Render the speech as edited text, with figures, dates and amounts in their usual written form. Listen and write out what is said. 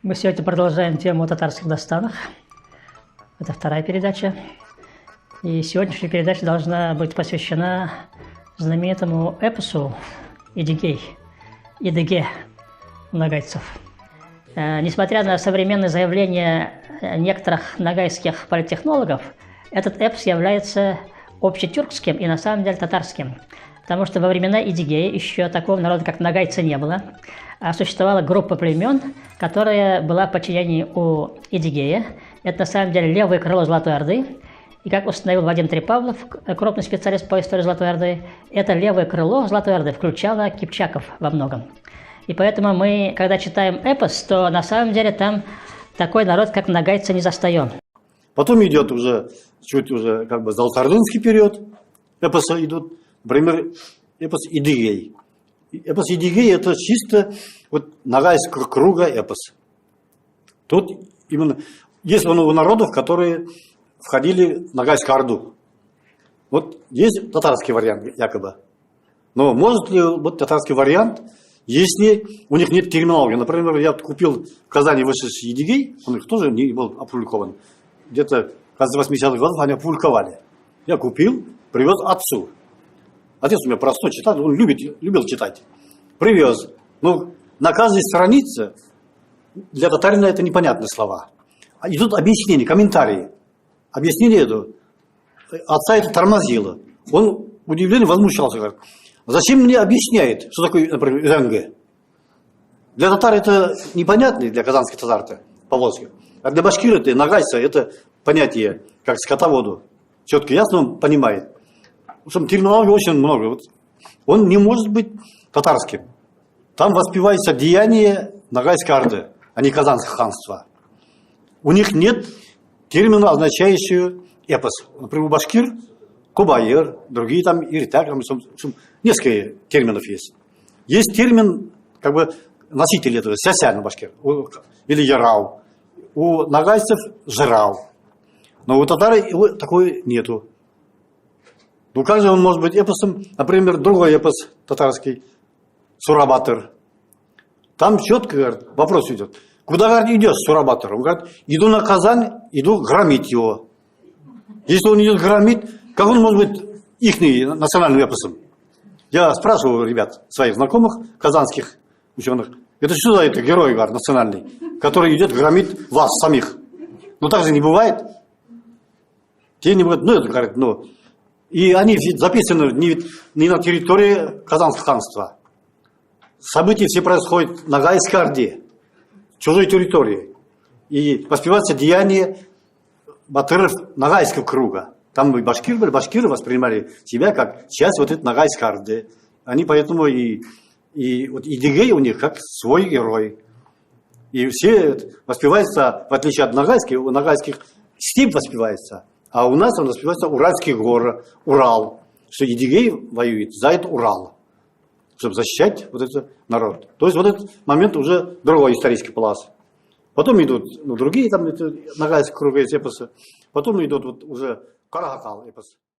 Мы сегодня продолжаем тему о татарских достанах. Это вторая передача. И сегодняшняя передача должна быть посвящена знаменитому эпосу Идигей, Идыге у нагайцев. Несмотря на современные заявления некоторых нагайских политтехнологов, этот эпос является общетюркским и на самом деле татарским. Потому что во времена Идигея еще такого народа, как нагайцы, не было. А существовала группа племен, которая была в подчинении у Идигея. Это на самом деле левое крыло Золотой Орды. И как установил Вадим Трепавлов, крупный специалист по истории Золотой Орды, это левое крыло Золотой Орды включало кипчаков во многом. И поэтому мы, когда читаем эпос, то на самом деле там такой народ, как нагайцы, не застаем. Потом идет уже чуть уже как бы золотоордынский период. Эпосы идут, например, эпос Идигей. Эпос Идигей — это чисто вот нагайского круга эпос. Тут именно есть много народов, которые входили в Нагайскую Орду. Вот есть татарский вариант якобы. Но может ли быть татарский вариант, если у них нет терминологии? Например, я купил в Казани вышедший Идигей, он их тоже не был опубликован. Где-то в конце 80-х годов они опубликовали. Я купил, привез отцу. Отец у меня простой читатель, он любил читать. Привез. Но на каждой странице для татарина это непонятные слова. Идут объяснения, комментарии. Объяснение это. Отца это тормозило. Он удивленно возмущался. Говорит, зачем мне объясняет, что такое, например, РНГ? Для татар это непонятно, для казанских татар-то, поволжских. А для башкира это, нагайца, это понятие, как скотоводу. Четко ясно он понимает. Потому что терминологии очень много. Вот. Он не может быть татарским. Там воспевается деяние Нагайской Орды, а не Казанского ханства. У них нет термина, означающего эпос. Например, у башкир Кубайыр, другие там Иртак, несколько терминов есть. Есть термин, как бы носитель этого, сясян башкир, или ярау. У нагайцев жирау. Но у татар его такой нету. Ну как же он может быть эпосом? Например, другой эпос татарский, Сурабатыр. Там четко, говорит, вопрос идет. Куда, говорит, идешь, Сурабатыр? Он говорит, иду на Казань, иду громить его. Если он идет громить, как он может быть их национальным эпосом? Я спрашиваю ребят, своих знакомых, казанских ученых, это что за это герой, говорит, национальный, который идет громить вас самих? Ну так же не бывает. Те не бывает, ну это, говорит, ну... И они записаны не на территории Казанского ханства. События все происходят в Нагайской Орде, чужой территории. И воспевается деяние батыров Нагайского круга. Там и башкиры воспринимали себя как часть вот этой Нагайской Орды. Они поэтому и вот Идигей у них как свой герой. И все воспевается, в отличие от нагайских, у нагайских степь воспевается. А у нас он воспевается Уральские горы, Урал. Что Идигей воюет за это Урал, чтобы защищать вот этот народ. То есть вот этот момент уже другой исторический пласт. Потом идут другие там нагайские круги эпосы. Потом идут вот уже Карагакал эпос.